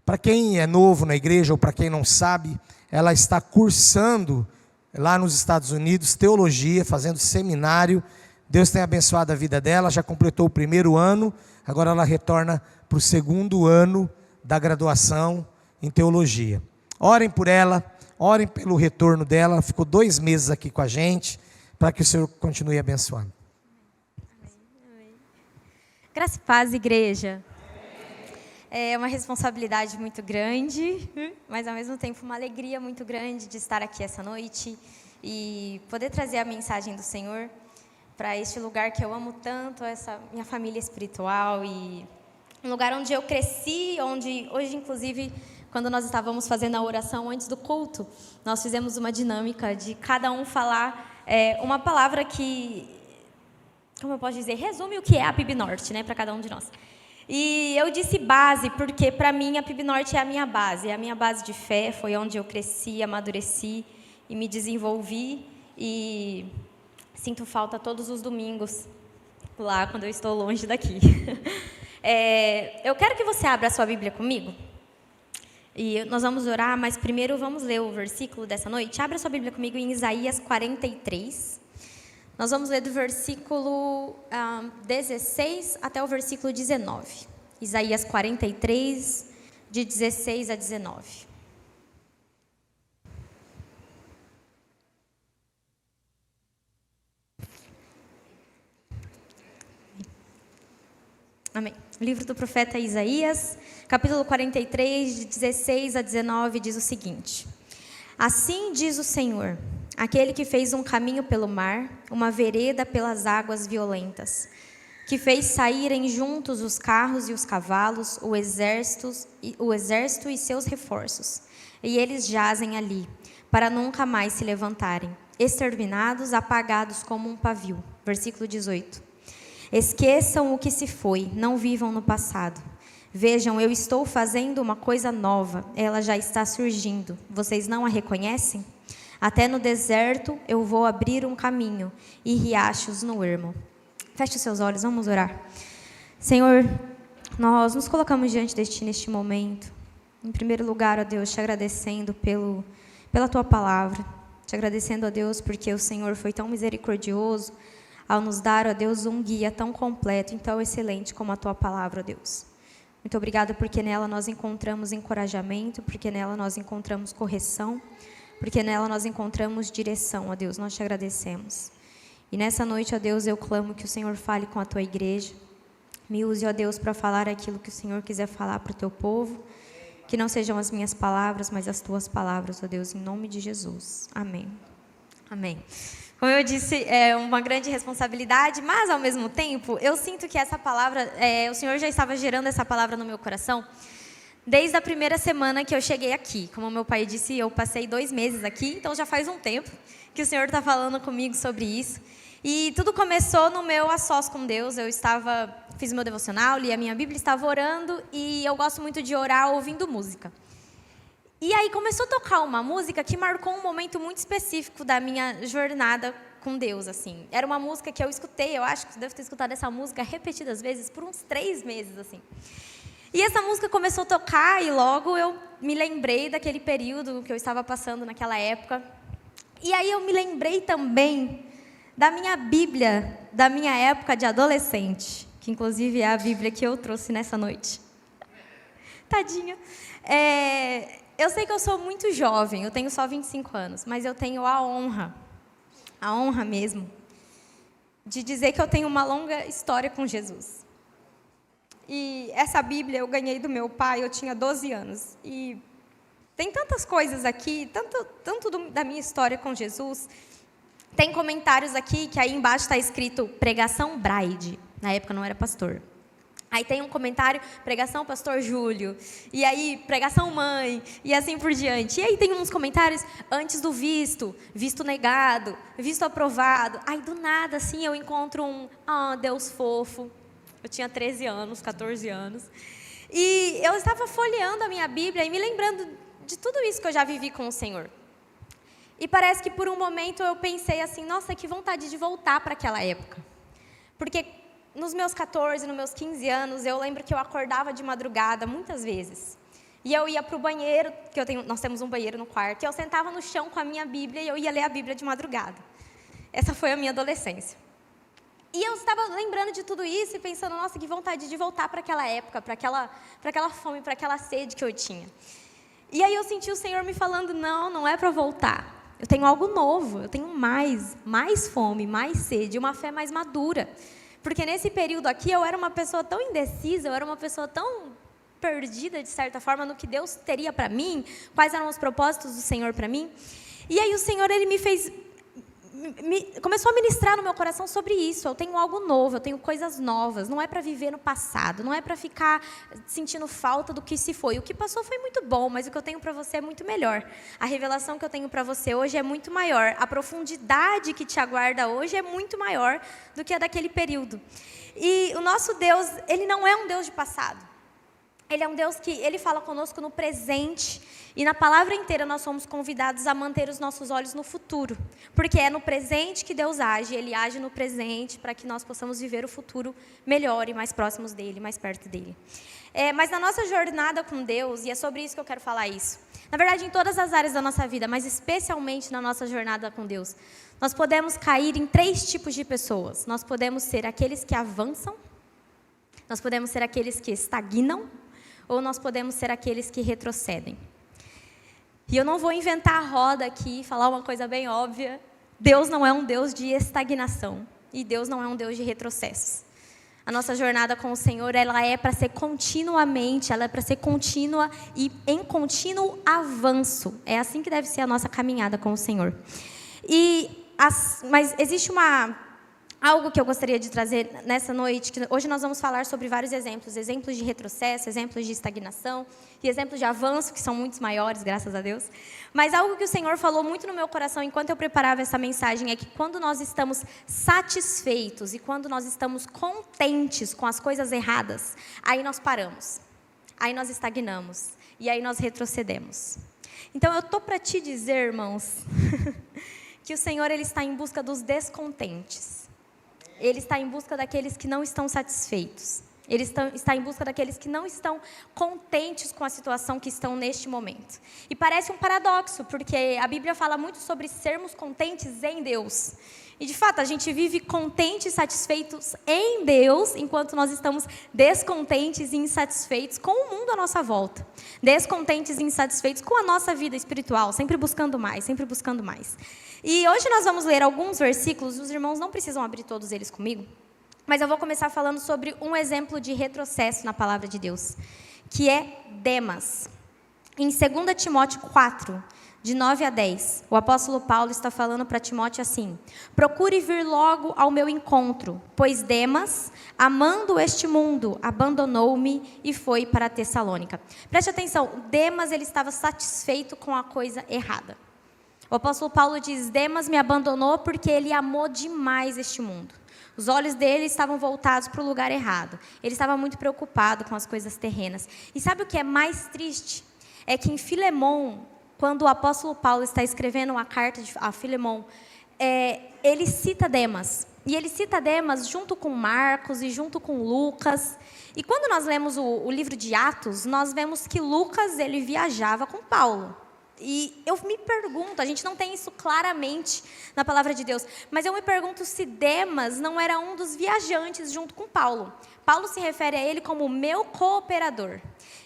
Para quem é novo na igreja ou para quem não sabe, ela está cursando lá nos Estados Unidos teologia, fazendo seminário. Deus tem abençoado a vida dela, já completou o primeiro ano, agora ela retorna para o segundo ano da graduação em teologia. Orem por ela, orem pelo retorno dela. Ela ficou 2 meses aqui com a gente, para que o Senhor continue abençoando. Amém. Graça e paz, igreja. É uma responsabilidade muito grande, mas ao mesmo tempo uma alegria muito grande de estar aqui essa noite e poder trazer a mensagem do Senhor para este lugar que eu amo tanto, essa minha família espiritual, e um lugar onde eu cresci, onde hoje, inclusive, quando nós estávamos fazendo a oração antes do culto, nós fizemos uma dinâmica de cada um falar uma palavra que, como eu posso dizer, resume o que é a PIB Norte, né, para cada um de nós. E eu disse base, porque para mim a PIB Norte é a minha base de fé, foi onde eu cresci, amadureci e me desenvolvi, e sinto falta todos os domingos lá quando eu estou longe daqui. Eu quero que você abra a sua Bíblia comigo, e nós vamos orar, mas primeiro vamos ler o versículo dessa noite. Abra a sua Bíblia comigo em Isaías 43. Nós vamos ler do versículo 16 até o versículo 19. Isaías 43, de 16 a 19. Amém. Livro do profeta Isaías, capítulo 43, de 16 a 19, diz o seguinte: Assim diz o Senhor, aquele que fez um caminho pelo mar, uma vereda pelas águas violentas, que fez saírem juntos os carros e os cavalos, o exército e seus reforços, e eles jazem ali, para nunca mais se levantarem, exterminados, apagados como um pavio. Versículo 18. Esqueçam o que se foi, não vivam no passado. Vejam, eu estou fazendo uma coisa nova, ela já está surgindo. Vocês não a reconhecem? Até no deserto eu vou abrir um caminho e riachos no ermo. Feche os seus olhos, vamos orar. Senhor, nós nos colocamos diante de Ti neste momento. Em primeiro lugar, ó Deus, te agradecendo pela Tua palavra. Te agradecendo, ó Deus, porque o Senhor foi tão misericordioso ao nos dar, ó Deus, um guia tão completo e tão excelente como a Tua palavra, ó Deus. Muito obrigada porque nela nós encontramos encorajamento, porque nela nós encontramos correção, porque nela nós encontramos direção, ó Deus. Nós te agradecemos. E nessa noite, ó Deus, eu clamo que o Senhor fale com a Tua igreja. Me use, ó Deus, para falar aquilo que o Senhor quiser falar para o Teu povo. Que não sejam as minhas palavras, mas as Tuas palavras, ó Deus, em nome de Jesus. Amém. Amém. Como eu disse, é uma grande responsabilidade, mas ao mesmo tempo, eu sinto que essa palavra, o Senhor já estava gerando essa palavra no meu coração desde a primeira semana que eu cheguei aqui. Como meu pai disse, eu passei 2 meses aqui, então já faz um tempo que o Senhor está falando comigo sobre isso. E tudo começou no meu a sós com Deus. Eu fiz meu devocional, li a minha Bíblia, estava orando, e eu gosto muito de orar ouvindo música. E aí começou a tocar uma música que marcou um momento muito específico da minha jornada com Deus, assim. Era uma música que eu escutei, eu acho que você deve ter escutado essa música repetidas vezes por uns 3 meses, assim. E essa música começou a tocar e logo eu me lembrei daquele período que eu estava passando naquela época. E aí eu me lembrei também da minha Bíblia, da minha época de adolescente, que inclusive é a Bíblia que eu trouxe nessa noite. Tadinha. Eu sei que eu sou muito jovem, eu tenho só 25 anos, mas eu tenho a honra mesmo, de dizer que eu tenho uma longa história com Jesus. E essa Bíblia eu ganhei do meu pai, eu tinha 12 anos. E tem tantas coisas aqui, tanto da minha história com Jesus. Tem comentários aqui que aí embaixo está escrito pregação Braide. Na época eu não era pastor. Aí tem um comentário, pregação pastor Júlio, e aí pregação mãe, e assim por diante. E aí tem uns comentários antes do visto negado, visto aprovado. Aí do nada assim eu encontro Deus fofo. Eu tinha 13 anos, 14 anos. E eu estava folheando a minha Bíblia e me lembrando de tudo isso que eu já vivi com o Senhor. E parece que por um momento eu pensei assim, nossa, que vontade de voltar para aquela época. Porque nos meus 14, nos meus 15 anos, eu lembro que eu acordava de madrugada muitas vezes. E eu ia para o banheiro, nós temos um banheiro no quarto, e eu sentava no chão com a minha Bíblia e eu ia ler a Bíblia de madrugada. Essa foi a minha adolescência. E eu estava lembrando de tudo isso e pensando, nossa, que vontade de voltar para aquela época, para aquela fome, para aquela sede que eu tinha. E aí eu senti o Senhor me falando, não é para voltar. Eu tenho algo novo, eu tenho mais fome, mais sede, uma fé mais madura. Porque nesse período aqui eu era uma pessoa tão indecisa, eu era uma pessoa tão perdida, de certa forma, no que Deus teria para mim, quais eram os propósitos do Senhor para mim. E aí o Senhor, Ele me fez... começou a ministrar no meu coração sobre isso. Eu tenho algo novo, eu tenho coisas novas. Não é para viver no passado, não é para ficar sentindo falta do que se foi. O que passou foi muito bom, mas o que eu tenho para você é muito melhor. A revelação que eu tenho para você hoje é muito maior. A profundidade que te aguarda hoje é muito maior do que a daquele período. E o nosso Deus, Ele não é um Deus de passado. Ele é um Deus que Ele fala conosco no presente. E na palavra inteira nós somos convidados a manter os nossos olhos no futuro. Porque é no presente que Deus age. Ele age no presente para que nós possamos viver o futuro melhor e mais próximos dEle, mais perto dEle. Mas na nossa jornada com Deus, e é sobre isso que eu quero falar isso. Na verdade, em todas as áreas da nossa vida, mas especialmente na nossa jornada com Deus. Nós podemos cair em 3 tipos de pessoas. Nós podemos ser aqueles que avançam. Nós podemos ser aqueles que estagnam. Ou nós podemos ser aqueles que retrocedem. E eu não vou inventar a roda aqui, falar uma coisa bem óbvia. Deus não é um Deus de estagnação. E Deus não é um Deus de retrocessos. A nossa jornada com o Senhor, ela é para ser continuamente, ela é para ser contínua e em contínuo avanço. É assim que deve ser a nossa caminhada com o Senhor. Mas existe algo que eu gostaria de trazer nessa noite, que hoje nós vamos falar sobre vários exemplos de retrocesso, exemplos de estagnação e exemplos de avanço, que são muitos maiores, graças a Deus. Mas algo que o Senhor falou muito no meu coração enquanto eu preparava essa mensagem é que quando nós estamos satisfeitos e quando nós estamos contentes com as coisas erradas, aí nós paramos, aí nós estagnamos e aí nós retrocedemos. Então eu estou para te dizer, irmãos, que o Senhor, Ele está em busca dos descontentes. Ele está em busca daqueles que não estão satisfeitos. Ele está em busca daqueles que não estão contentes com a situação que estão neste momento. E parece um paradoxo, porque a Bíblia fala muito sobre sermos contentes em Deus. E, de fato, a gente vive contentes e satisfeitos em Deus, enquanto nós estamos descontentes e insatisfeitos com o mundo à nossa volta. Descontentes e insatisfeitos com a nossa vida espiritual, sempre buscando mais, sempre buscando mais. E hoje nós vamos ler alguns versículos, os irmãos não precisam abrir todos eles comigo, mas eu vou começar falando sobre um exemplo de retrocesso na palavra de Deus, que é Demas. Em 2 Timóteo 4, de 9 a 10, o apóstolo Paulo está falando para Timóteo assim: procure vir logo ao meu encontro, pois Demas, amando este mundo, abandonou-me e foi para Tessalônica. Preste atenção, Demas, ele estava satisfeito com a coisa errada. O apóstolo Paulo diz: Demas me abandonou porque ele amou demais este mundo. Os olhos dele estavam voltados para o lugar errado. Ele estava muito preocupado com as coisas terrenas. E sabe o que é mais triste? É que em Filemão, quando o apóstolo Paulo está escrevendo a carta a Filemão, ele cita Demas. E ele cita Demas junto com Marcos e junto com Lucas. E quando nós lemos o livro de Atos, nós vemos que Lucas, ele viajava com Paulo. E eu me pergunto, a gente não tem isso claramente na palavra de Deus, mas eu me pergunto se Demas não era um dos viajantes junto com Paulo. Paulo se refere a ele como meu cooperador.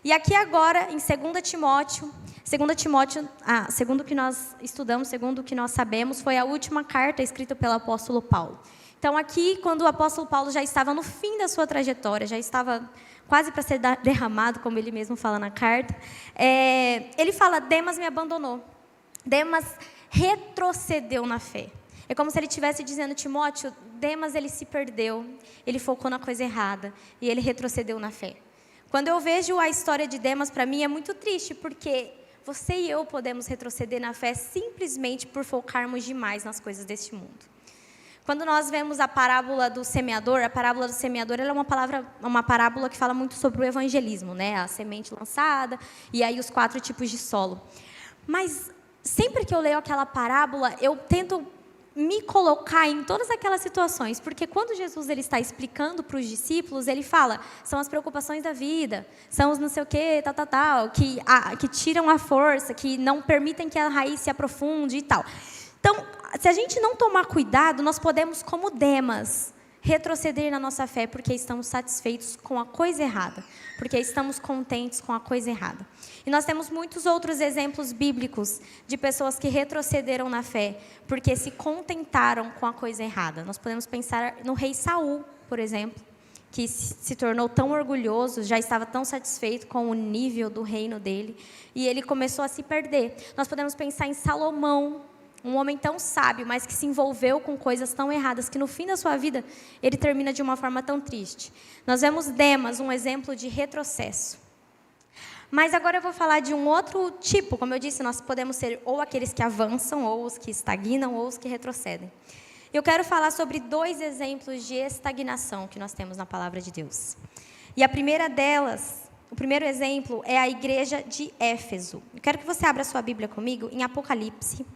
E aqui agora, em 2 Timóteo, segundo o que nós estudamos, segundo o que nós sabemos, foi a última carta escrita pelo apóstolo Paulo. Então aqui, quando o apóstolo Paulo já estava no fim da sua trajetória, já estava quase para ser derramado, como ele mesmo fala na carta, ele fala: Demas me abandonou. Demas retrocedeu na fé. É como se ele estivesse dizendo: Timóteo, Demas, ele se perdeu, ele focou na coisa errada e ele retrocedeu na fé. Quando eu vejo a história de Demas, para mim é muito triste, porque você e eu podemos retroceder na fé simplesmente por focarmos demais nas coisas deste mundo. Quando nós vemos a parábola do semeador ela é uma parábola que fala muito sobre o evangelismo, né? A semente lançada e aí os 4 tipos de solo. Mas sempre que eu leio aquela parábola, eu tento me colocar em todas aquelas situações, porque quando Jesus ele está explicando para os discípulos, ele fala, são as preocupações da vida, são os não sei o que, tal, que tiram a força, que não permitem que a raiz se aprofunde e tal. Então, se a gente não tomar cuidado, nós podemos, como Demas, retroceder na nossa fé, porque estamos satisfeitos com a coisa errada, porque estamos contentes com a coisa errada. E nós temos muitos outros exemplos bíblicos de pessoas que retrocederam na fé, porque se contentaram com a coisa errada. Nós podemos pensar no rei Saul, por exemplo, que se tornou tão orgulhoso, já estava tão satisfeito com o nível do reino dele, e ele começou a se perder. Nós podemos pensar em Salomão, um homem tão sábio, mas que se envolveu com coisas tão erradas, que no fim da sua vida, ele termina de uma forma tão triste. Nós vemos Demas, um exemplo de retrocesso. Mas agora eu vou falar de um outro tipo. Como eu disse, nós podemos ser ou aqueles que avançam, ou os que estagnam, ou os que retrocedem. Eu quero falar sobre 2 exemplos de estagnação que nós temos na palavra de Deus. E a primeira delas, o primeiro exemplo é a igreja de Éfeso. Eu quero que você abra sua Bíblia comigo em Apocalipse.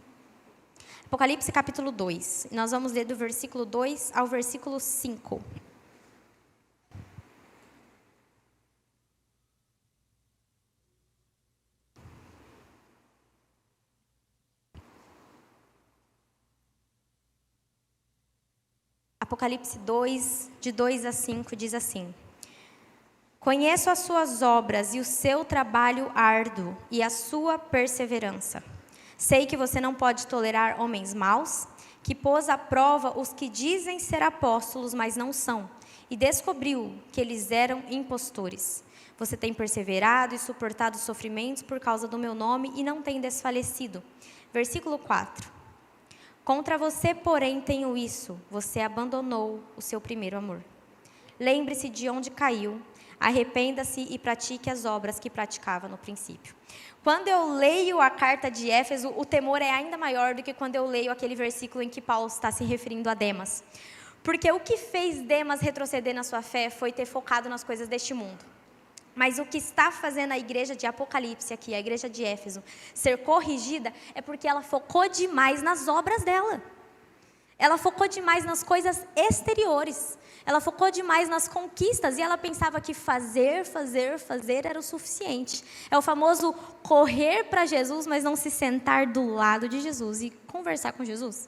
Apocalipse capítulo 2. Nós vamos ler do versículo 2 ao versículo 5. Apocalipse 2, de 2 a 5, diz assim: Conheço as suas obras e o seu trabalho árduo e a sua perseverança. Sei que você não pode tolerar homens maus, que pôs à prova os que dizem ser apóstolos, mas não são, e descobriu que eles eram impostores. Você tem perseverado e suportado sofrimentos por causa do meu nome e não tem desfalecido. Versículo 4. Contra você, porém, tenho isso: você abandonou o seu primeiro amor. Lembre-se de onde caiu, arrependa-se e pratique as obras que praticava no princípio. Quando eu leio a carta de Éfeso, o temor é ainda maior do que quando eu leio aquele versículo em que Paulo está se referindo a Demas. Porque o que fez Demas retroceder na sua fé foi ter focado nas coisas deste mundo. Mas o que está fazendo a igreja de Apocalipse aqui, a igreja de Éfeso, ser corrigida é porque ela focou demais nas obras dela. Ela focou demais nas coisas exteriores. Ela focou demais nas conquistas e ela pensava que fazer era o suficiente. É o famoso correr para Jesus, mas não se sentar do lado de Jesus e conversar com Jesus.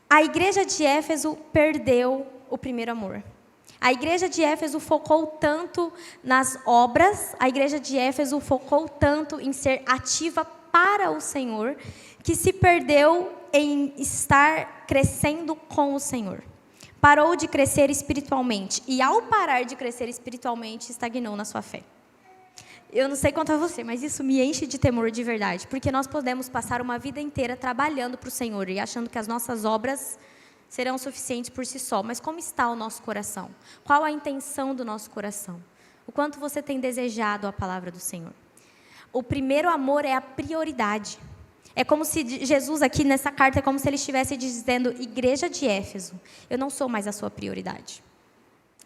A igreja de Éfeso perdeu o primeiro amor. A igreja de Éfeso focou tanto nas obras, a igreja de Éfeso focou tanto em ser ativa para o Senhor, que se perdeu em estar crescendo com o Senhor. Parou de crescer espiritualmente. E ao parar de crescer espiritualmente, estagnou na sua fé. Eu não sei quanto a você, mas isso me enche de temor de verdade. Porque nós podemos passar uma vida inteira trabalhando para o Senhor e achando que as nossas obras serão suficientes por si só. Mas como está o nosso coração? Qual a intenção do nosso coração? O quanto você tem desejado a palavra do Senhor? O primeiro amor é a prioridade. É como se Jesus aqui nessa carta, é como se ele estivesse dizendo: igreja de Éfeso, eu não sou mais a sua prioridade.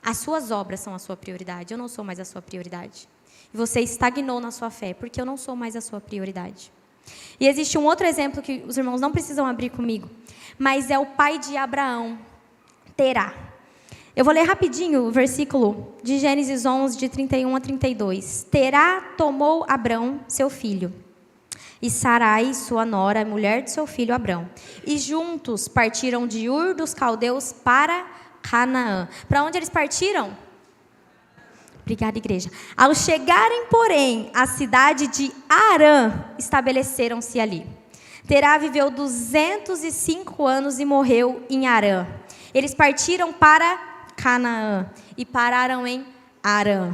As suas obras são a sua prioridade, eu não sou mais a sua prioridade. E você estagnou na sua fé, porque eu não sou mais a sua prioridade. E existe um outro exemplo que os irmãos não precisam abrir comigo, mas é o pai de Abraão, Terá. Eu vou ler rapidinho o versículo de Gênesis 11, de 31 a 32. Terá tomou Abrão, seu filho, e Sarai, sua nora, mulher de seu filho Abrão. E juntos partiram de Ur dos Caldeus para Canaã. Para onde eles partiram? Obrigada, igreja. Ao chegarem, porém, à cidade de Harã, estabeleceram-se ali. Terá viveu 205 anos e morreu em Harã. Eles partiram para Canaã e pararam em Harã.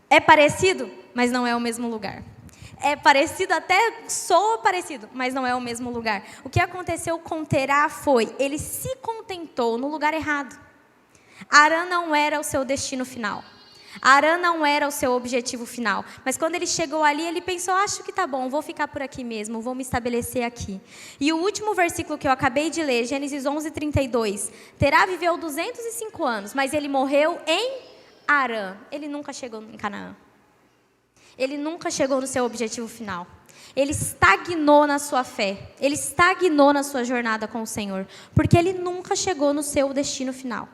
É parecido, mas não é o mesmo lugar. É parecido, até soa parecido, mas não é o mesmo lugar. O que aconteceu com Terá foi, ele se contentou no lugar errado. Harã não era o seu destino final. Harã não era o seu objetivo final. Mas quando ele chegou ali, ele pensou: acho que tá bom, vou ficar por aqui mesmo, vou me estabelecer aqui. E o último versículo que eu acabei de ler, Gênesis 11, 32. Terá viveu 205 anos, mas ele morreu em Harã. Ele nunca chegou em Canaã. Ele nunca chegou no seu objetivo final. ele estagnou na sua fé, ele estagnou na sua jornada com o Senhor, porque ele nunca chegou no seu destino final.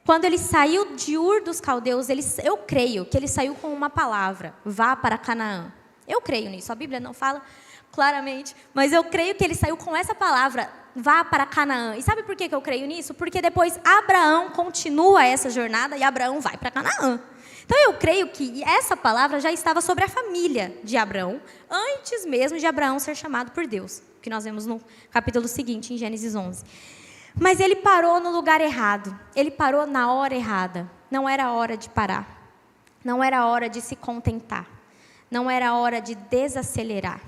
Quando ele saiu de Ur dos Caldeus, eu creio que ele saiu com uma palavra: vá para Canaã. Eu creio nisso, a Bíblia não fala claramente, mas eu creio que ele saiu com essa palavra: vá para Canaã. E sabe por que eu creio nisso? Porque depois Abraão continua essa jornada e Abraão vai para Canaã. Então eu creio que essa palavra já estava sobre a família de Abraão, antes mesmo de Abraão ser chamado por Deus, que nós vemos no capítulo seguinte, em Gênesis 11. Mas ele parou no lugar errado, ele parou na hora errada. Não era hora de parar, não era hora de se contentar, não era hora de desacelerar.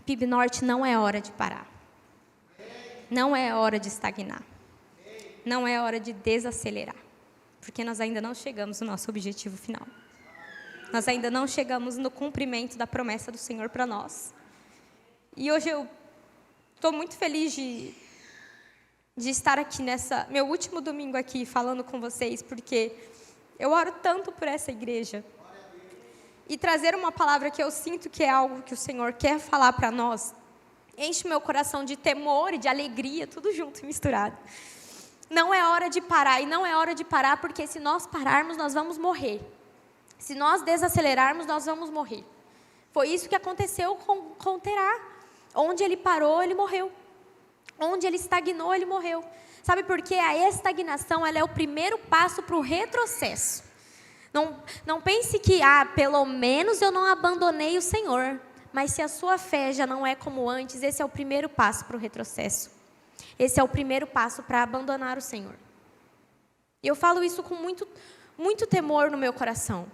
PIB Norte, não é hora de parar, não é hora de estagnar, não é hora de desacelerar, porque nós ainda não chegamos no nosso objetivo final. Nós ainda não chegamos no cumprimento da promessa do Senhor para nós. E hoje eu estou muito feliz de estar aqui meu último domingo aqui falando com vocês, porque eu oro tanto por essa igreja. E trazer uma palavra que eu sinto que é algo que o Senhor quer falar para nós, enche meu coração de temor e de alegria, tudo junto e misturado. Não é hora de parar, e não é hora de parar porque se nós pararmos, nós vamos morrer. Se nós desacelerarmos, nós vamos morrer. Foi isso que aconteceu com Terá. Onde ele parou, ele morreu. Onde ele estagnou, ele morreu. Sabe por quê? A estagnação, ela é o primeiro passo para o retrocesso. Não pense que, pelo menos eu não abandonei o Senhor. Mas se a sua fé já não é como antes, esse é o primeiro passo para o retrocesso. Esse é o primeiro passo para abandonar o Senhor. E eu falo isso com muito, muito temor no meu coração.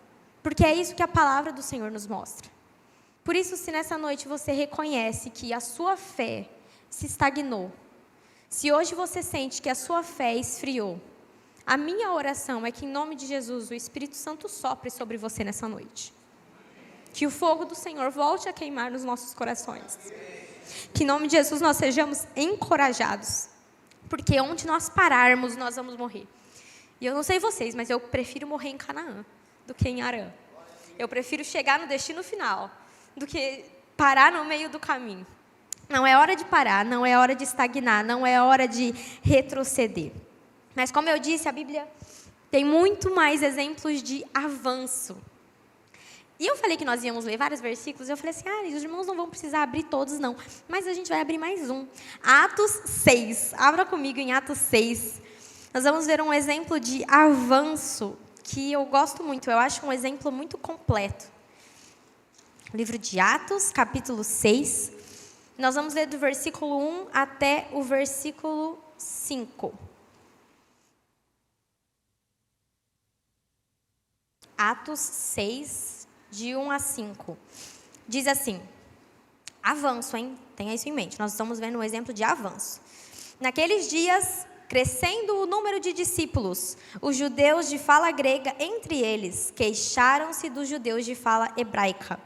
Porque é isso que a palavra do Senhor nos mostra. Por isso, se nessa noite você reconhece que a sua fé se estagnou, se hoje você sente que a sua fé esfriou, a minha oração é que, em nome de Jesus, o Espírito Santo sopre sobre você nessa noite. Que o fogo do Senhor volte a queimar nos nossos corações. Que, em nome de Jesus, nós sejamos encorajados. Porque onde nós pararmos, nós vamos morrer. E eu não sei vocês, mas eu prefiro morrer em Canaã do que em Harã. Eu prefiro chegar no destino final do que parar no meio do caminho. Não é hora de parar, não é hora de estagnar, não é hora de retroceder. Mas, como eu disse, a Bíblia tem muito mais exemplos de avanço. E eu falei que nós íamos ler vários versículos, eu falei assim, os irmãos não vão precisar abrir todos, não. Mas a gente vai abrir mais um. Atos 6. Abra comigo em Atos 6. Nós vamos ver um exemplo de avanço que eu gosto muito. Eu acho um exemplo muito completo. Livro de Atos, capítulo 6. Nós vamos ler do versículo 1 até o versículo 5. Atos 6, de 1 a 5. Diz assim, avanço, hein? Tenha isso em mente. Nós estamos vendo um exemplo de avanço. Naqueles dias, crescendo o número de discípulos, os judeus de fala grega, entre eles, queixaram-se dos judeus de fala hebraica.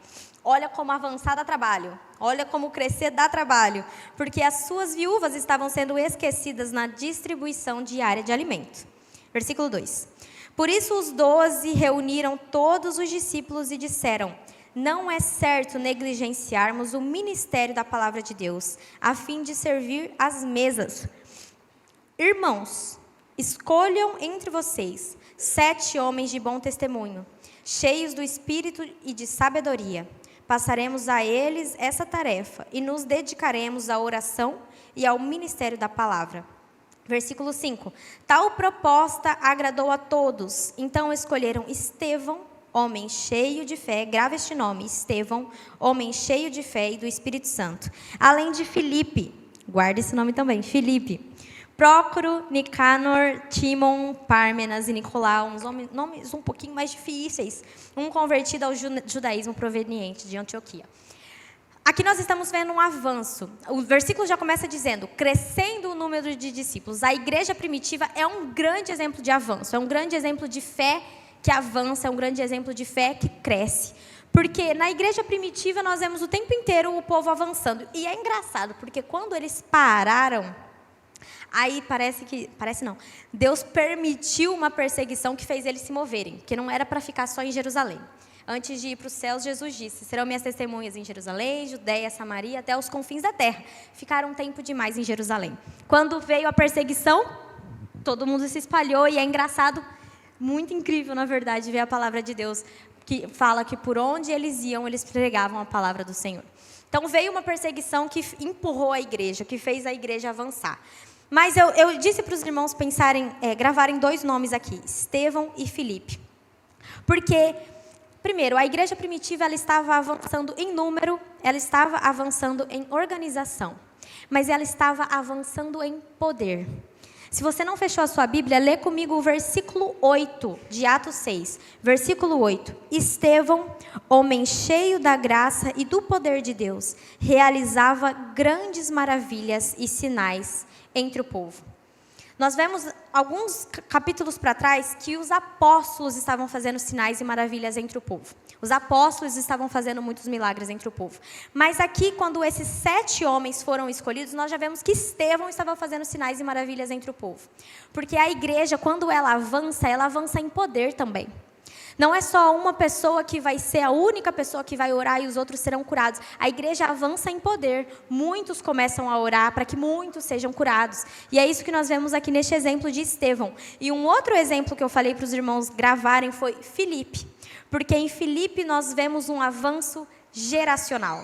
Olha como avançar dá trabalho. Olha como crescer dá trabalho. Porque as suas viúvas estavam sendo esquecidas na distribuição diária de alimento. Versículo 2. Por isso os 12 reuniram todos os discípulos e disseram, não é certo negligenciarmos o ministério da palavra de Deus, a fim de servir às mesas. Irmãos, escolham entre vocês 7 homens de bom testemunho, cheios do Espírito e de sabedoria. Passaremos a eles essa tarefa e nos dedicaremos à oração e ao ministério da palavra. Versículo 5. Tal proposta agradou a todos. Então escolheram Estevão, homem cheio de fé, grave este nome, Estevão, homem cheio de fé e do Espírito Santo. Além de Filipe, guarde esse nome também, Filipe, Prócoro, Nicanor, Timon, Pármenas e Nicolau, uns nomes um pouquinho mais difíceis, um convertido ao judaísmo proveniente de Antioquia. Aqui nós estamos vendo um avanço. O versículo já começa dizendo, crescendo o número de discípulos. A igreja primitiva é um grande exemplo de avanço, é um grande exemplo de fé que avança, é um grande exemplo de fé que cresce. Porque na igreja primitiva nós vemos o tempo inteiro o povo avançando. E é engraçado, porque quando eles pararam, aí parece não, Deus permitiu uma perseguição que fez eles se moverem, porque não era para ficar só em Jerusalém. Antes de ir para os céus, Jesus disse: serão minhas testemunhas em Jerusalém, Judeia, Samaria, até os confins da terra. Ficaram um tempo demais em Jerusalém. Quando veio a perseguição, todo mundo se espalhou, e é engraçado, muito incrível, na verdade, ver a palavra de Deus, que fala que por onde eles iam, eles pregavam a palavra do Senhor. Então veio uma perseguição que empurrou a igreja, que fez a igreja avançar. Mas eu disse para os irmãos gravarem 2 nomes aqui, Estevão e Filipe. Porque, primeiro, a igreja primitiva ela estava avançando em número, ela estava avançando em organização, mas ela estava avançando em poder. Se você não fechou a sua Bíblia, lê comigo o versículo 8 de Atos 6. Versículo 8. Estevão, homem cheio da graça e do poder de Deus, realizava grandes maravilhas e sinais entre o povo. Nós vemos alguns capítulos para trás que os apóstolos estavam fazendo sinais e maravilhas entre o povo. Os apóstolos estavam fazendo muitos milagres entre o povo. Mas aqui, quando esses 7 homens foram escolhidos, nós já vemos que Estevão estava fazendo sinais e maravilhas entre o povo. Porque a igreja, quando ela avança em poder também. Não é só uma pessoa que vai ser a única pessoa que vai orar e os outros serão curados. A igreja avança em poder. Muitos começam a orar para que muitos sejam curados. E é isso que nós vemos aqui neste exemplo de Estevão. E um outro exemplo que eu falei para os irmãos gravarem foi Filipe. Porque em Filipe nós vemos um avanço geracional.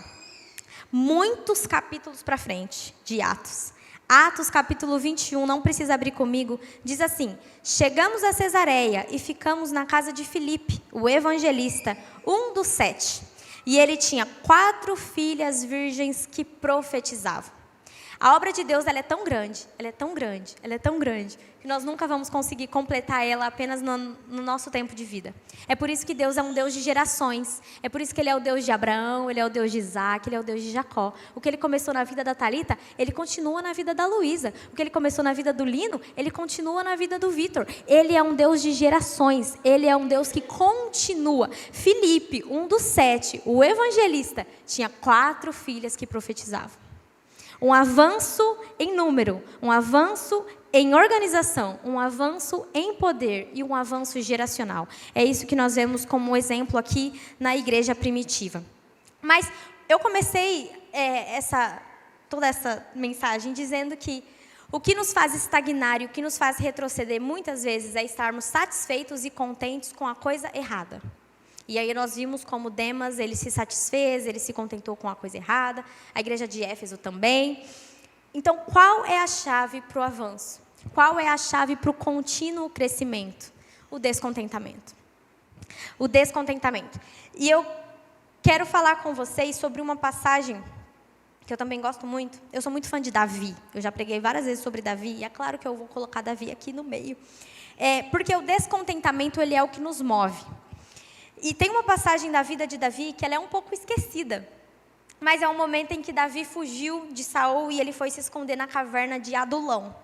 Muitos capítulos para frente de Atos. Atos capítulo 21, não precisa abrir comigo, diz assim: chegamos a Cesareia e ficamos na casa de Filipe, o evangelista, um dos 7. E ele tinha 4 filhas virgens que profetizavam. A obra de Deus ela é tão grande, que nós nunca vamos conseguir completar ela apenas no nosso tempo de vida. É por isso que Deus é um Deus de gerações. É por isso que Ele é o Deus de Abraão, Ele é o Deus de Isaac, Ele é o Deus de Jacó. O que Ele começou na vida da Thalita, Ele continua na vida da Luísa. O que Ele começou na vida do Lino, Ele continua na vida do Vitor. Ele é um Deus de gerações. Ele é um Deus que continua. Filipe, um dos 7, o evangelista, tinha 4 filhas que profetizavam. Um avanço em número, um avanço em organização, um avanço em poder e um avanço geracional. É isso que nós vemos como exemplo aqui na igreja primitiva. Mas eu comecei toda essa mensagem dizendo que o que nos faz estagnar e o que nos faz retroceder muitas vezes é estarmos satisfeitos e contentes com a coisa errada. E aí nós vimos como Demas, ele se satisfez, ele se contentou com a coisa errada, a igreja de Éfeso também. Então, qual é a chave para o avanço? Qual é a chave para o contínuo crescimento? O descontentamento. O descontentamento. E eu quero falar com vocês sobre uma passagem que eu também gosto muito. Eu sou muito fã de Davi. Eu já preguei várias vezes sobre Davi, e é claro que eu vou colocar Davi aqui no meio. Porque o descontentamento, ele é o que nos move. E tem uma passagem da vida de Davi que ela é um pouco esquecida. Mas é um momento em que Davi fugiu de Saul e ele foi se esconder na caverna de Adulão.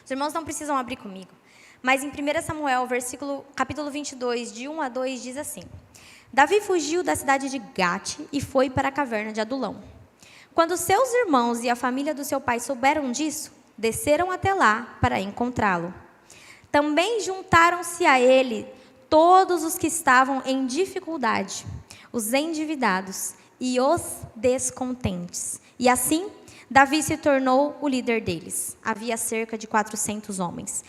Os irmãos não precisam abrir comigo. Mas em 1 Samuel, capítulo 22, de 1 a 2, diz assim: Davi fugiu da cidade de Gate e foi para a caverna de Adulão. Quando seus irmãos e a família do seu pai souberam disso, desceram até lá para encontrá-lo. Também juntaram-se a ele todos os que estavam em dificuldade, os endividados e os descontentes. E assim, Davi se tornou o líder deles. Havia cerca de 400 homens.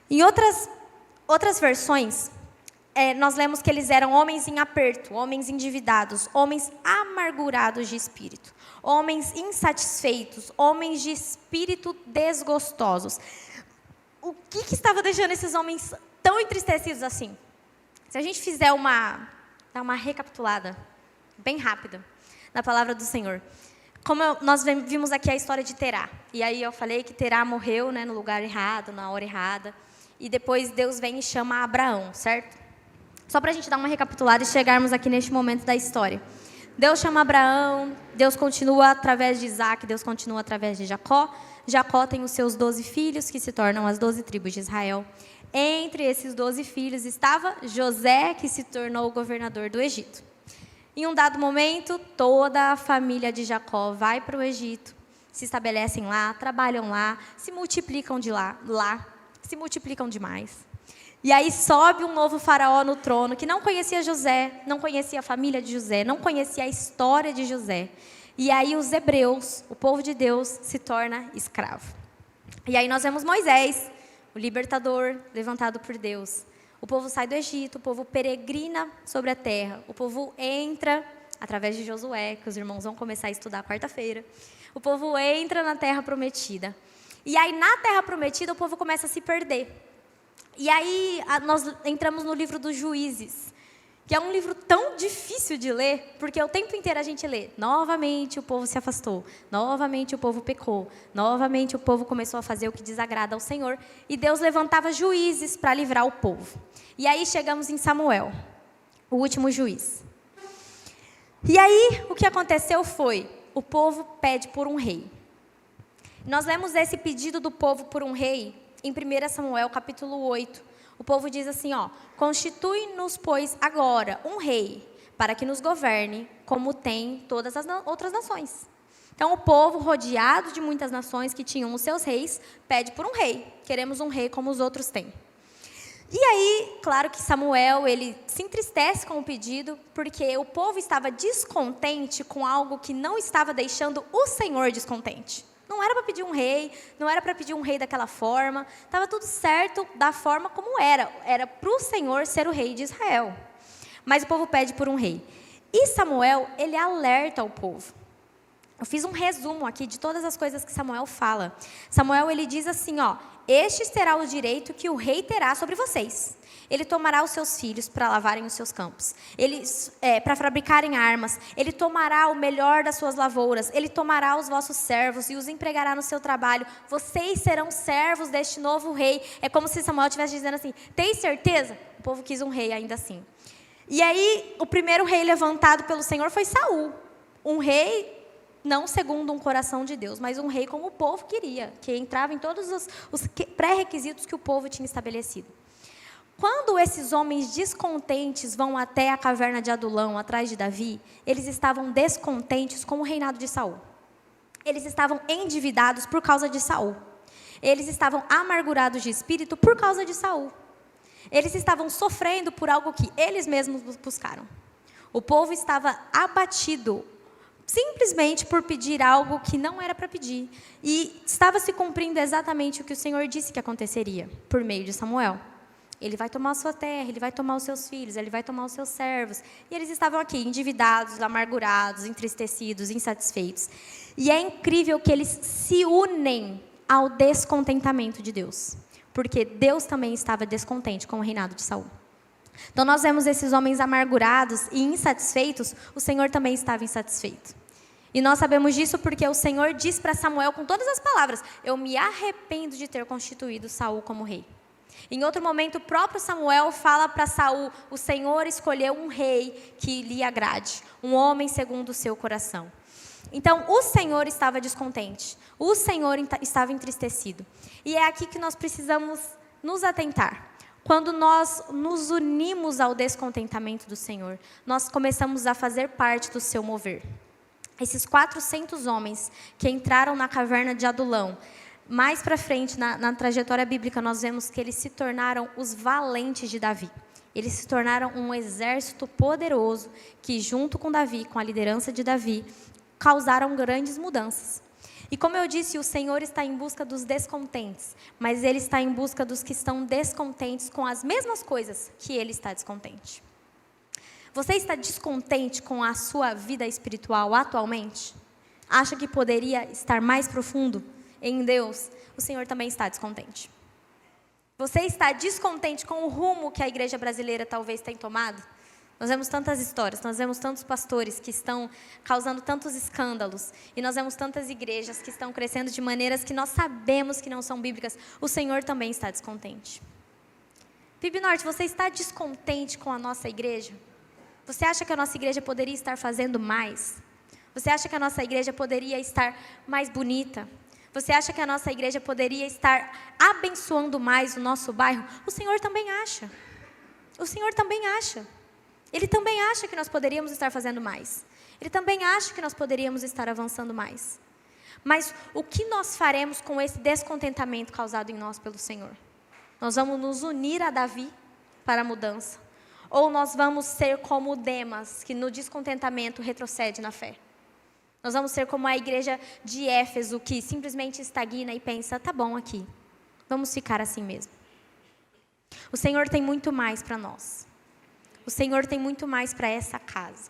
Em outras versões, nós lemos que eles eram homens em aperto, homens endividados, homens amargurados de espírito, homens insatisfeitos, homens de espírito desgostosos. O que estava deixando esses homens tão entristecidos assim? Se a gente fizer dar uma recapitulada bem rápida na palavra do Senhor. Como nós vimos aqui a história de Terá. E aí eu falei que Terá morreu, no lugar errado, na hora errada. E depois Deus vem e chama Abraão, certo? Só para a gente dar uma recapitulada e chegarmos aqui neste momento da história. Deus chama Abraão, Deus continua através de Isaac, Deus continua através de Jacó. Jacó tem os seus 12 filhos, que se tornam as 12 tribos de Israel. Entre esses 12 filhos estava José, que se tornou o governador do Egito. Em um dado momento, toda a família de Jacó vai para o Egito, se estabelecem lá, trabalham lá, se multiplicam se multiplicam demais. E aí sobe um novo faraó no trono, que não conhecia José, não conhecia a família de José, não conhecia a história de José. E aí os hebreus, o povo de Deus, se torna escravo. E aí nós vemos Moisés, o libertador levantado por Deus. O povo sai do Egito, o povo peregrina sobre a terra. O povo entra, através de Josué, que os irmãos vão começar a estudar quarta-feira. O povo entra na terra prometida. E aí na terra prometida o povo começa a se perder. E aí nós entramos no livro dos Juízes, que é um livro tão difícil de ler, porque o tempo inteiro a gente lê, novamente o povo se afastou, novamente o povo pecou, novamente o povo começou a fazer o que desagrada ao Senhor, e Deus levantava juízes para livrar o povo. E aí chegamos em Samuel, o último juiz. E aí o que aconteceu foi, o povo pede por um rei. Nós lemos esse pedido do povo por um rei em 1 Samuel capítulo 8. O povo diz assim, constitui-nos, pois, agora um rei, para que nos governe, como tem todas as outras nações. Então, o povo, rodeado de muitas nações que tinham os seus reis, pede por um rei. Queremos um rei como os outros têm. E aí, claro que Samuel, ele se entristece com o pedido, porque o povo estava descontente com algo que não estava deixando o Senhor descontente. Não era para pedir um rei, não era para pedir um rei daquela forma, estava tudo certo da forma como era para o Senhor ser o rei de Israel. Mas o povo pede por um rei. E Samuel, ele alerta o povo. Eu fiz um resumo aqui de todas as coisas que Samuel fala. Samuel, ele diz assim, este será o direito que o rei terá sobre vocês. Ele tomará os seus filhos para lavarem os seus campos, para fabricarem armas. Ele tomará o melhor das suas lavouras. Ele tomará os vossos servos e os empregará no seu trabalho. Vocês serão servos deste novo rei. É como se Samuel estivesse dizendo assim, tem certeza? O povo quis um rei ainda assim. E aí, o primeiro rei levantado pelo Senhor foi Saul. Um rei não segundo um coração de Deus, mas um rei como o povo queria, que entrava em todos os pré-requisitos que o povo tinha estabelecido. Quando esses homens descontentes vão até a caverna de Adulão, atrás de Davi, eles estavam descontentes com o reinado de Saul. Eles estavam endividados por causa de Saul. Eles estavam amargurados de espírito por causa de Saul. Eles estavam sofrendo por algo que eles mesmos buscaram. O povo estava abatido, simplesmente por pedir algo que não era para pedir. E estava se cumprindo exatamente o que o Senhor disse que aconteceria, por meio de Samuel. Ele vai tomar a sua terra, ele vai tomar os seus filhos, ele vai tomar os seus servos. E eles estavam aqui, endividados, amargurados, entristecidos, insatisfeitos. E é incrível que eles se unem ao descontentamento de Deus. Porque Deus também estava descontente com o reinado de Saul. Então nós vemos esses homens amargurados e insatisfeitos, o Senhor também estava insatisfeito. E nós sabemos disso porque o Senhor diz para Samuel com todas as palavras, eu me arrependo de ter constituído Saul como rei. Em outro momento, o próprio Samuel fala para Saul, o Senhor escolheu um rei que lhe agrade, um homem segundo o seu coração. Então, o Senhor estava descontente, o Senhor estava entristecido. E é aqui que nós precisamos nos atentar. Quando nós nos unimos ao descontentamento do Senhor, nós começamos a fazer parte do seu mover. Esses 400 homens que entraram na caverna de Adulão, mais para frente, na trajetória bíblica, nós vemos que eles se tornaram os valentes de Davi. Eles se tornaram um exército poderoso que, junto com Davi, com a liderança de Davi, causaram grandes mudanças. E como eu disse, o Senhor está em busca dos descontentes, mas Ele está em busca dos que estão descontentes com as mesmas coisas que Ele está descontente. Você está descontente com a sua vida espiritual atualmente? Acha que poderia estar mais profundo em Deus? O Senhor também está descontente. Você está descontente com o rumo que a igreja brasileira talvez tenha tomado? Nós vemos tantas histórias, nós vemos tantos pastores que estão causando tantos escândalos, e nós vemos tantas igrejas que estão crescendo de maneiras que nós sabemos que não são bíblicas. O Senhor também está descontente. PIB Norte, você está descontente com a nossa igreja? Você acha que a nossa igreja poderia estar fazendo mais? Você acha que a nossa igreja poderia estar mais bonita? Você acha que a nossa igreja poderia estar abençoando mais o nosso bairro? O Senhor também acha. O Senhor também acha. Ele também acha que nós poderíamos estar fazendo mais. Ele também acha que nós poderíamos estar avançando mais. Mas o que nós faremos com esse descontentamento causado em nós pelo Senhor? Nós vamos nos unir a Davi para a mudança? Ou nós vamos ser como Demas, que no descontentamento retrocede na fé? Nós vamos ser como a igreja de Éfeso, que simplesmente estagna e pensa, tá bom aqui, vamos ficar assim mesmo. O Senhor tem muito mais para nós. O Senhor tem muito mais para essa casa.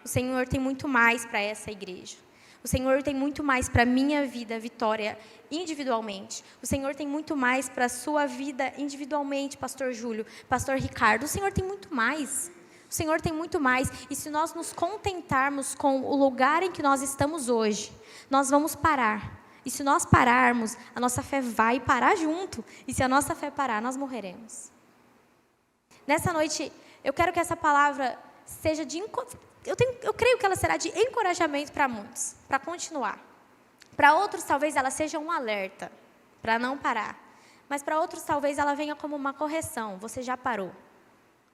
O Senhor tem muito mais para essa igreja. O Senhor tem muito mais para a minha vida, Vitória, individualmente. O Senhor tem muito mais para a sua vida individualmente, Pastor Júlio, Pastor Ricardo. O Senhor tem muito mais. O Senhor tem muito mais. E se nós nos contentarmos com o lugar em que nós estamos hoje, nós vamos parar. E se nós pararmos, a nossa fé vai parar junto. E se a nossa fé parar, nós morreremos. Nessa noite, eu quero que essa palavra seja de... Eu creio que ela será de encorajamento para muitos, para continuar. Para outros, talvez ela seja um alerta, para não parar. Mas para outros, talvez ela venha como uma correção. Você já parou.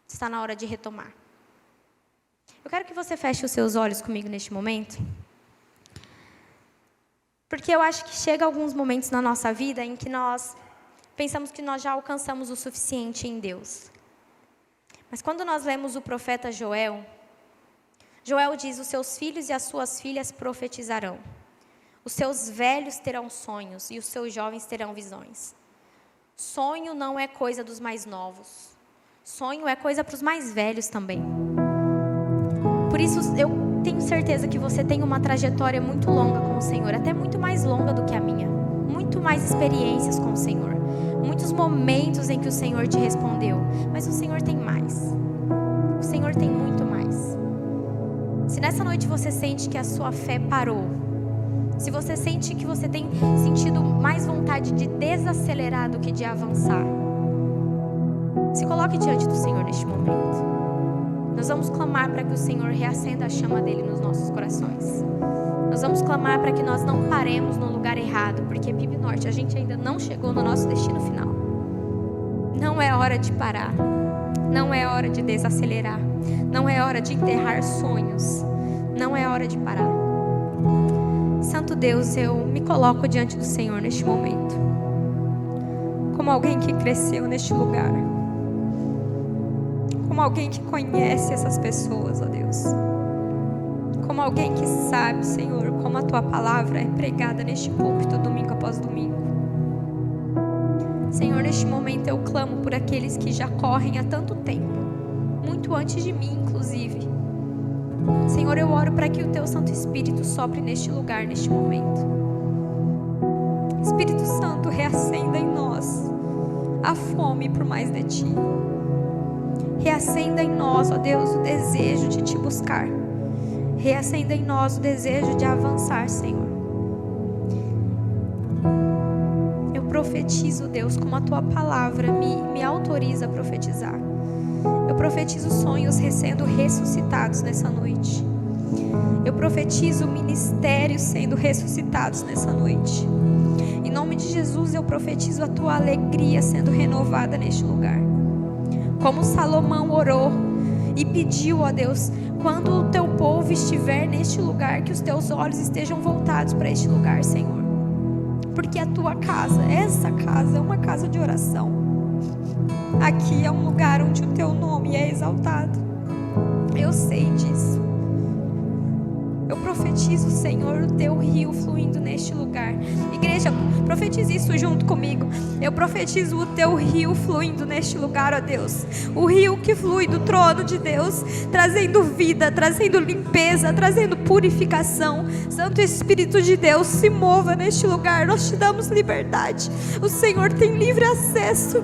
Está na hora de retomar. Eu quero que você feche os seus olhos comigo neste momento. Porque eu acho que chega alguns momentos na nossa vida em que nós pensamos que nós já alcançamos o suficiente em Deus. Mas quando nós lemos o profeta Joel, Joel diz, os seus filhos e as suas filhas profetizarão. Os seus velhos terão sonhos e os seus jovens terão visões. Sonho não é coisa dos mais novos. Sonho é coisa para os mais velhos também. Por isso, eu tenho certeza que você tem uma trajetória muito longa com o Senhor, até muito mais longa do que a minha. Muito mais experiências com o Senhor. Muitos momentos em que o Senhor te respondeu. Mas o Senhor tem mais. O Senhor tem muito mais. Se nessa noite você sente que a sua fé parou, se você sente que você tem sentido mais vontade de desacelerar do que de avançar, se coloque diante do Senhor neste momento. Nós vamos clamar para que o Senhor reacenda a chama dele nos nossos corações. Nós vamos clamar para que nós não paremos no lugar errado, porque PIB Norte, a gente ainda não chegou no nosso destino final. Não é hora de parar. Não é hora de desacelerar. Não é hora de enterrar sonhos. Não é hora de parar. Santo Deus, eu me coloco diante do Senhor neste momento. Como alguém que cresceu neste lugar. Como alguém que conhece essas pessoas, ó Deus. Como alguém que sabe, Senhor, como a Tua palavra é pregada neste púlpito domingo após domingo. Senhor, neste momento eu clamo por aqueles que já correm há tanto tempo, muito antes de mim, inclusive. Senhor, eu oro para que o Teu Santo Espírito sopre neste lugar, neste momento. Espírito Santo, reacenda em nós a fome por mais de Ti. Reacenda em nós, ó Deus, o desejo de Te buscar. Reacenda em nós o desejo de avançar, Senhor. Eu profetizo, Deus, como a Tua palavra me autoriza a profetizar. Eu profetizo sonhos sendo ressuscitados nessa noite. Eu profetizo ministérios sendo ressuscitados nessa noite. Em nome de Jesus, eu profetizo a Tua alegria sendo renovada neste lugar. Como Salomão orou e pediu, ó Deus, quando o Teu povo estiver neste lugar, que os Teus olhos estejam voltados para este lugar, Senhor. Porque a Tua casa, essa casa é uma casa de oração. Aqui é um lugar onde o Teu nome é exaltado. Eu sei disso. Eu profetizo, Senhor, o Teu rio fluindo neste lugar. Igreja, profetize isso junto comigo. Eu profetizo o Teu rio fluindo neste lugar, ó Deus. O rio que flui do trono de Deus, trazendo vida, trazendo limpeza, trazendo purificação. Santo Espírito de Deus, se mova neste lugar. Nós Te damos liberdade. O Senhor tem livre acesso.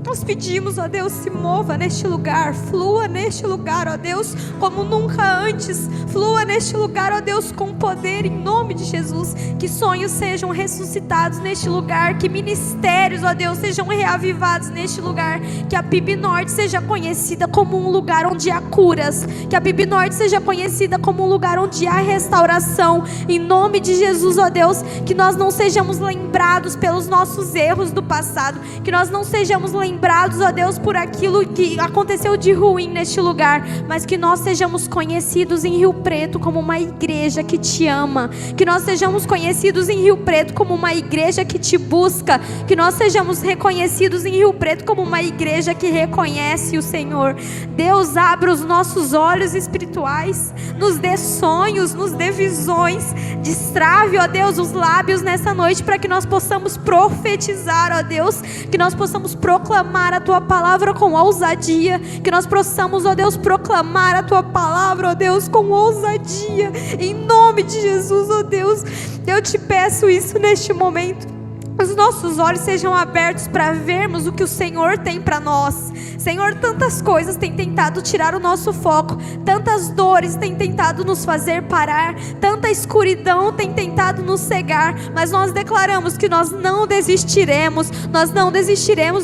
Nós pedimos, ó Deus, se mova neste lugar, flua neste lugar, ó Deus, como nunca antes, flua neste lugar, ó Deus, com poder em nome de Jesus, que sonhos sejam ressuscitados neste lugar, que ministérios, ó Deus, sejam reavivados neste lugar, que a PIB Norte seja conhecida como um lugar onde há curas, que a PIB Norte seja conhecida como um lugar onde há restauração, em nome de Jesus, ó Deus, que nós não sejamos lembrados pelos nossos erros do passado, que nós não sejamos lembrados lembrados, ó Deus, por aquilo que aconteceu de ruim neste lugar, mas que nós sejamos conhecidos em Rio Preto como uma igreja que te ama, que nós sejamos conhecidos em Rio Preto como uma igreja que te busca, que nós sejamos reconhecidos em Rio Preto como uma igreja que reconhece o Senhor. Deus, abra os nossos olhos espirituais, nos dê sonhos, nos dê visões, destrave, ó Deus, os lábios nessa noite, para que nós possamos profetizar, ó Deus, que nós possamos proclamar a Tua palavra com ousadia, que nós possamos, ó Deus, proclamar a Tua palavra, ó Deus, com ousadia, em nome de Jesus, ó Deus. Eu te peço isso neste momento. Os nossos olhos sejam abertos para vermos o que o Senhor tem para nós. Senhor, tantas coisas têm tentado tirar o nosso foco, tantas dores têm tentado nos fazer parar, tanta escuridão tem tentado nos cegar, mas nós declaramos que nós não desistiremos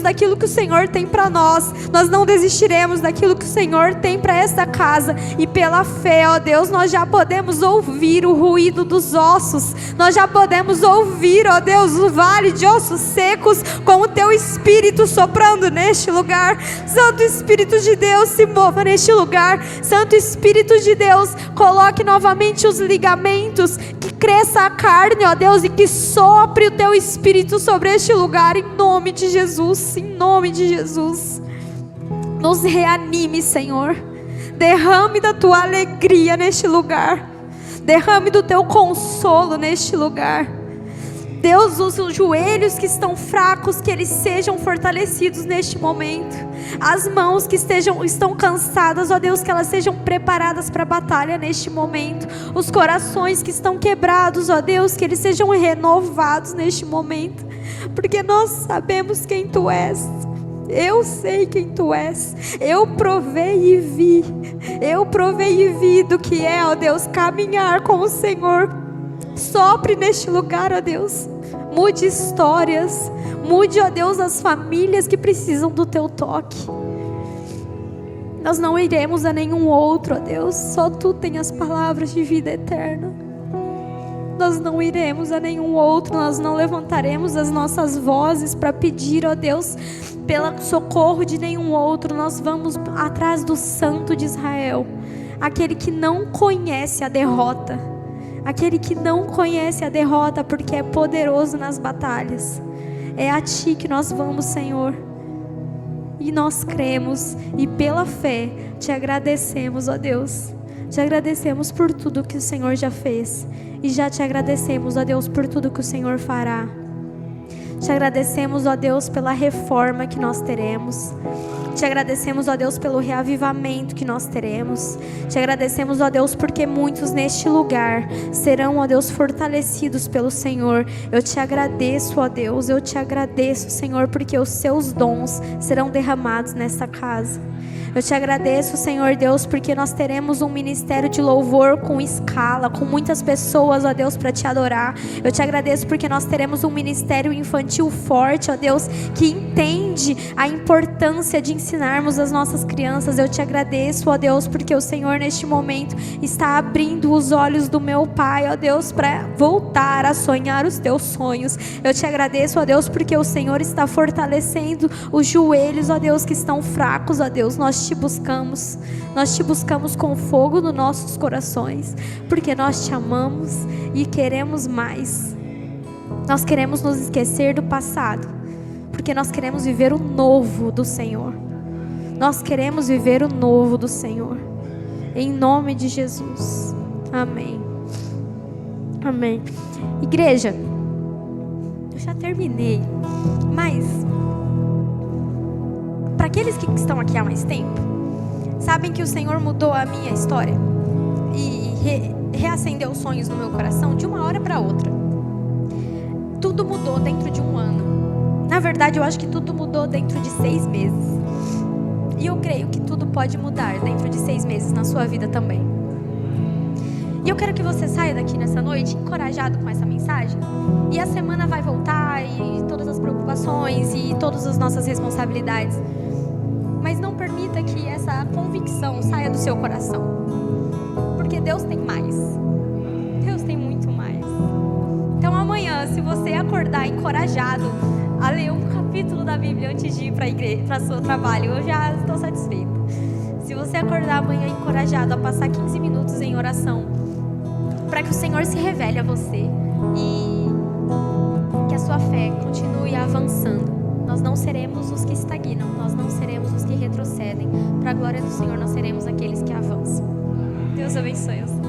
daquilo que o Senhor tem para nós, nós não desistiremos daquilo que o Senhor tem para esta casa, e pela fé, ó Deus, nós já podemos ouvir o ruído dos ossos, nós já podemos ouvir, ó Deus, o vale de ossos secos, com o Teu Espírito soprando neste lugar. Santo Espírito de Deus, se mova neste lugar. Santo Espírito de Deus, coloque novamente os ligamentos, que cresça a carne, ó Deus, e que sopre o Teu Espírito sobre este lugar, em nome de Jesus, em nome de Jesus. Nos reanime, Senhor. Derrame da Tua alegria neste lugar, derrame do Teu consolo neste lugar. Deus, os joelhos que estão fracos, que eles sejam fortalecidos neste momento. As mãos que estão cansadas, ó Deus, que elas sejam preparadas para a batalha neste momento. Os corações que estão quebrados, ó Deus, que eles sejam renovados neste momento. Porque nós sabemos quem Tu és. Eu sei quem Tu és. Eu provei e vi. Eu provei e vi do que é, ó Deus, caminhar com o Senhor. Sopre neste lugar, ó Deus. Mude histórias. Mude, ó Deus, as famílias que precisam do Teu toque. Nós não iremos a nenhum outro, ó Deus. Só Tu tem as palavras de vida eterna. Nós não iremos a nenhum outro. Nós não levantaremos as nossas vozes para pedir, ó Deus, pelo socorro de nenhum outro. Nós vamos atrás do Santo de Israel, aquele que não conhece a derrota. Aquele que não conhece a derrota, porque é poderoso nas batalhas. É a Ti que nós vamos, Senhor. E nós cremos, e pela fé Te agradecemos, ó Deus. Te agradecemos por tudo que o Senhor já fez, e já Te agradecemos, ó Deus, por tudo que o Senhor fará. Te agradecemos, ó Deus, pela reforma que nós teremos. Te agradecemos, ó Deus, pelo reavivamento que nós teremos. Te agradecemos, ó Deus, porque muitos neste lugar serão, ó Deus, fortalecidos pelo Senhor. Eu Te agradeço, ó Deus, eu Te agradeço, Senhor, porque os Seus dons serão derramados nesta casa. Eu Te agradeço, Senhor Deus, porque nós teremos um ministério de louvor com escala, com muitas pessoas, ó Deus, para Te adorar. Eu Te agradeço porque nós teremos um ministério infantil forte, ó Deus, que entende a importância de ensinarmos as nossas crianças. Eu Te agradeço, ó Deus, porque o Senhor neste momento está abrindo os olhos do meu pai, ó Deus, para voltar a sonhar os Teus sonhos. Eu Te agradeço, ó Deus, porque o Senhor está fortalecendo os joelhos, ó Deus, que estão fracos, ó Deus. Nós Te buscamos com fogo nos nossos corações, porque nós Te amamos e queremos mais. Nós queremos nos esquecer do passado, porque nós queremos viver o novo do Senhor. Nós queremos viver o novo do Senhor, em nome de Jesus. Amém. Amém. Igreja, eu já terminei, mas para aqueles que estão aqui há mais tempo, sabem que o Senhor mudou a minha história e reacendeu sonhos no meu coração de uma hora para outra. Tudo mudou dentro de um ano. Na verdade, eu acho que tudo mudou dentro de 6 meses. E eu creio que tudo pode mudar dentro de 6 meses na sua vida também. E eu quero que você saia daqui nessa noite encorajado com essa mensagem. E a semana vai voltar, e todas as preocupações e todas as nossas responsabilidades. Mas não permita que essa convicção saia do seu coração. Porque Deus tem mais. Deus tem muito mais. Então amanhã, se você acordar encorajado a ler um capítulo, capítulo da Bíblia antes de ir para o seu trabalho, eu já estou satisfeita. Se você acordar amanhã encorajado a passar 15 minutos em oração, para que o Senhor se revele a você e que a sua fé continue avançando. Nós não seremos os que estagnam, nós não seremos os que retrocedem. Para a glória do Senhor, nós seremos aqueles que avançam. Deus abençoe.